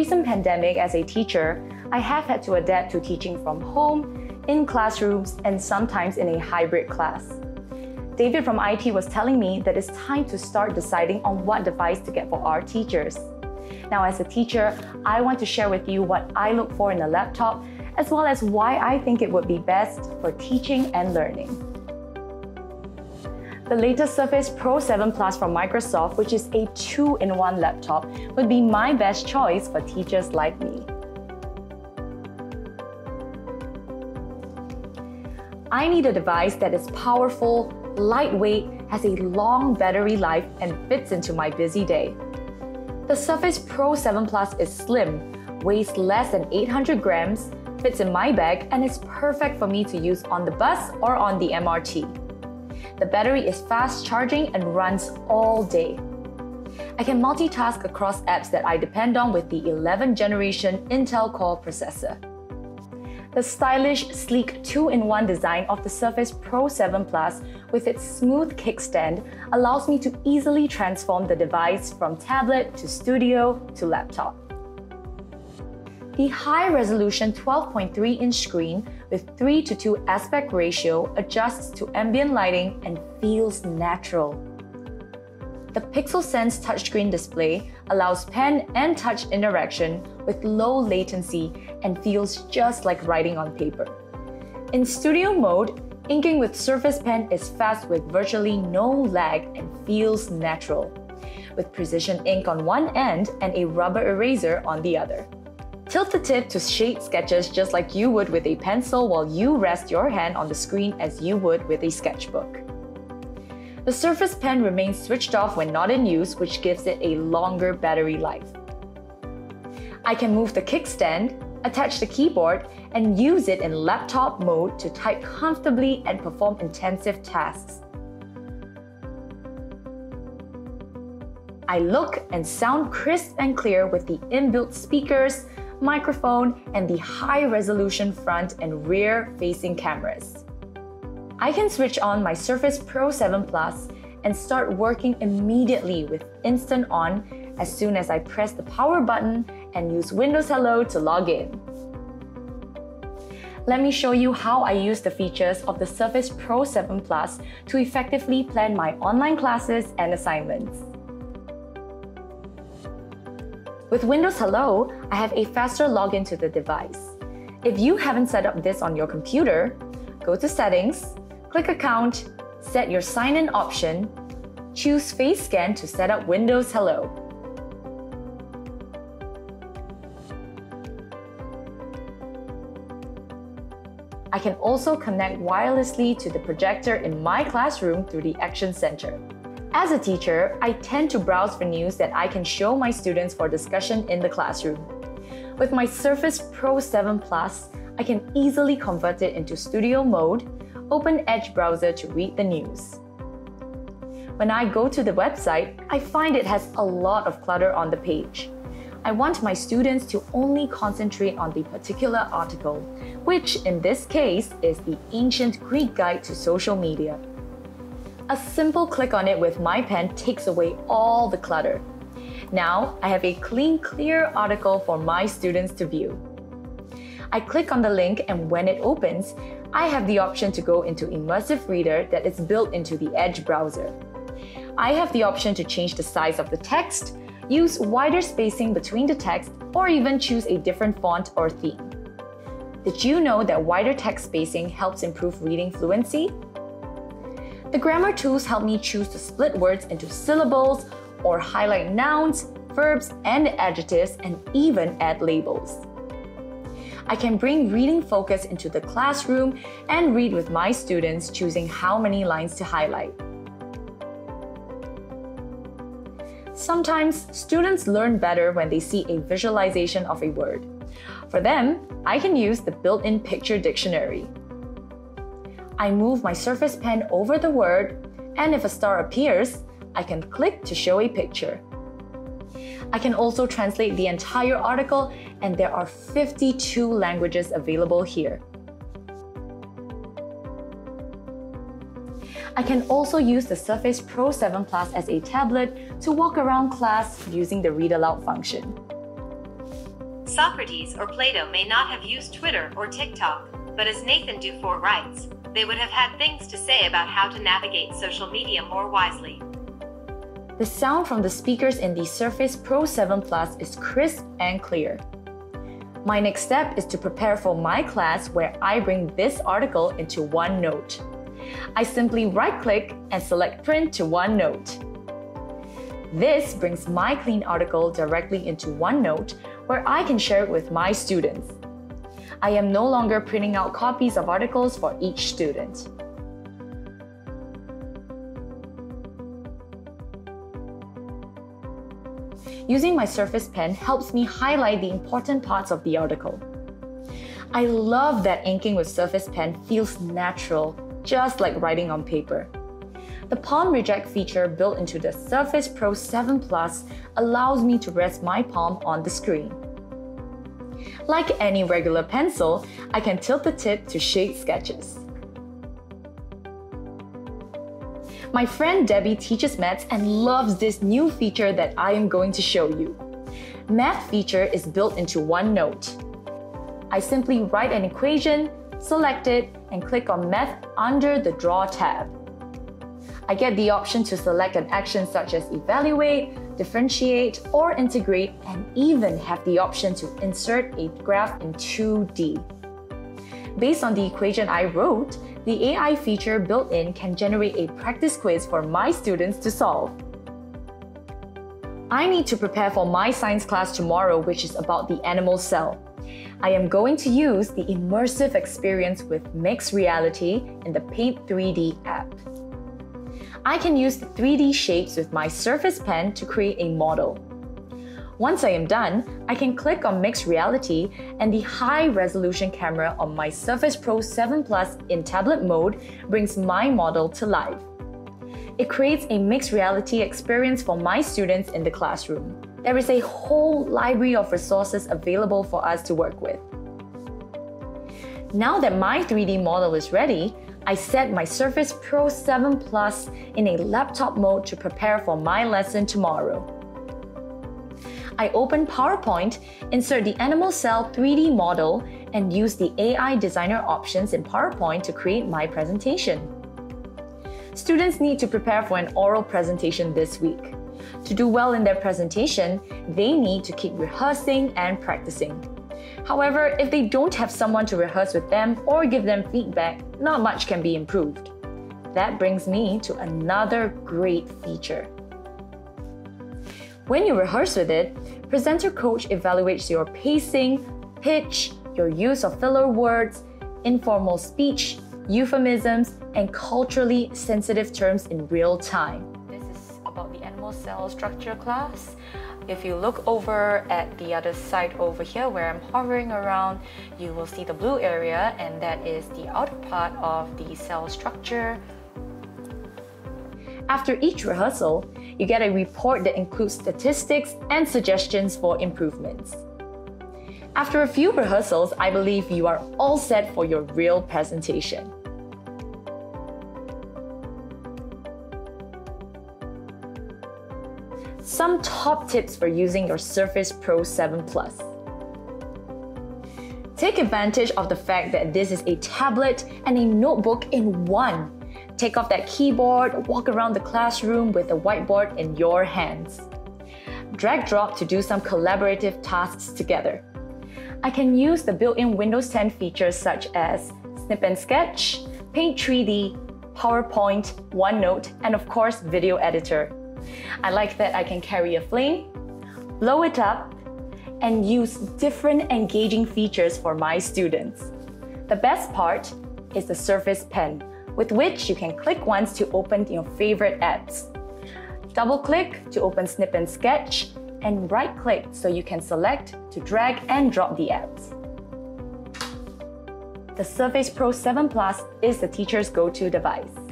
recent pandemic as a teacher, I have had to adapt to teaching from home, in classrooms, and sometimes in a hybrid class. David from IT was telling me that it's time to start deciding on what device to get for our teachers. Now, as a teacher, I want to share with you what I look for in a laptop, as well as why I think it would be best for teaching and learning. The latest Surface Pro 7 Plus from Microsoft, which is a 2-in-1 laptop, would be my best choice for teachers like me. I need a device that is powerful, lightweight, has a long battery life, and fits into my busy day. The Surface Pro 7 Plus is slim, weighs less than 800 grams, fits in my bag, and is perfect for me to use on the bus or on the MRT. The battery is fast charging and runs all day. I can multitask across apps that I depend on with the 11th generation Intel Core processor. The stylish, sleek 2-in-1 design of the Surface Pro 7 Plus with its smooth kickstand allows me to easily transform the device from tablet to studio to laptop. The high-resolution 12.3-inch screen with 3:2 aspect ratio adjusts to ambient lighting and feels natural. The PixelSense touchscreen display allows pen and touch interaction with low latency and feels just like writing on paper. In studio mode, inking with Surface Pen is fast with virtually no lag and feels natural, with precision ink on one end and a rubber eraser on the other. Tilt the tip to shade sketches just like you would with a pencil while you rest your hand on the screen as you would with a sketchbook. The Surface Pen remains switched off when not in use, which gives it a longer battery life. I can move the kickstand, attach the keyboard, and use it in laptop mode to type comfortably and perform intensive tasks. I look and sound crisp and clear with the inbuilt speakers, microphone, and the high-resolution front and rear-facing cameras. I can switch on my Surface Pro 7 Plus and start working immediately with Instant On as soon as I press the power button and use Windows Hello to log in. Let me show you how I use the features of the Surface Pro 7 Plus to effectively plan my online classes and assignments. With Windows Hello, I have a faster login to the device. If you haven't set up this on your computer, go to Settings, click Account, set your sign-in option, choose Face Scan to set up Windows Hello. I can also connect wirelessly to the projector in my classroom through the Action Center. As a teacher, I tend to browse for news that I can show my students for discussion in the classroom. With my Surface Pro 7 Plus, I can easily convert it into studio mode, open Edge browser to read the news. When I go to the website, I find it has a lot of clutter on the page. I want my students to only concentrate on the particular article, which in this case is the Ancient Greek Guide to Social Media. A simple click on it with my pen takes away all the clutter. Now, I have a clean, clear article for my students to view. I click on the link, and when it opens, I have the option to go into Immersive Reader that is built into the Edge browser. I have the option to change the size of the text, use wider spacing between the text, or even choose a different font or theme. Did you know that wider text spacing helps improve reading fluency? The grammar tools help me choose to split words into syllables or highlight nouns, verbs, and adjectives, and even add labels. I can bring reading focus into the classroom and read with my students, choosing how many lines to highlight. Sometimes, students learn better when they see a visualization of a word. For them, I can use the built-in picture dictionary. I move my Surface Pen over the word, and if a star appears, I can click to show a picture. I can also translate the entire article, and there are 52 languages available here. I can also use the Surface Pro 7 Plus as a tablet to walk around class using the read aloud function. Socrates or Plato may not have used Twitter or TikTok, but as Nathan Dufour writes, they would have had things to say about how to navigate social media more wisely. The sound from the speakers in the Surface Pro 7 Plus is crisp and clear. My next step is to prepare for my class where I bring this article into OneNote. I simply right-click and select Print to OneNote. This brings my clean article directly into OneNote where I can share it with my students. I am no longer printing out copies of articles for each student. Using my Surface Pen helps me highlight the important parts of the article. I love that inking with Surface Pen feels natural, just like writing on paper. The palm reject feature built into the Surface Pro 7 Plus allows me to rest my palm on the screen. Like any regular pencil, I can tilt the tip to shade sketches. My friend Debbie teaches maths and loves this new feature that I am going to show you. Math feature is built into OneNote. I simply write an equation, select it, and click on Math under the Draw tab. I get the option to select an action such as evaluate, differentiate, or integrate, and even have the option to insert a graph in 2D. Based on the equation I wrote, the AI feature built in can generate a practice quiz for my students to solve. I need to prepare for my science class tomorrow, which is about the animal cell. I am going to use the immersive experience with mixed reality in the Paint 3D app. I can use the 3D shapes with my Surface Pen to create a model. Once I am done, I can click on Mixed Reality and the high-resolution camera on my Surface Pro 7 Plus in tablet mode brings my model to life. It creates a mixed reality experience for my students in the classroom. There is a whole library of resources available for us to work with. Now that my 3D model is ready, I set my Surface Pro 7 Plus in a laptop mode to prepare for my lesson tomorrow. I open PowerPoint, insert the animal cell 3D model, and use the AI designer options in PowerPoint to create my presentation. Students need to prepare for an oral presentation this week. To do well in their presentation, they need to keep rehearsing and practicing. However, if they don't have someone to rehearse with them or give them feedback, not much can be improved. That brings me to another great feature. When you rehearse with it, Presenter Coach evaluates your pacing, pitch, your use of filler words, informal speech, euphemisms, and culturally sensitive terms in real time. This is about the animal cell structure class. If you look over at the other side over here where I'm hovering around, you will see the blue area, and that is the outer part of the cell structure. After each rehearsal, you get a report that includes statistics and suggestions for improvements. After a few rehearsals, I believe you are all set for your real presentation. Some top tips for using your Surface Pro 7 Plus. Take advantage of the fact that this is a tablet and a notebook in one. Take off that keyboard, walk around the classroom with a whiteboard in your hands. Drag-drop to do some collaborative tasks together. I can use the built-in Windows 10 features such as Snip and Sketch, Paint 3D, PowerPoint, OneNote, and of course, Video Editor. I like that I can carry a flame, blow it up, and use different engaging features for my students. The best part is the Surface Pen, with which you can click once to open your favorite apps. Double-click to open Snip and Sketch, and right-click so you can select to drag and drop the apps. The Surface Pro 7 Plus is the teacher's go-to device.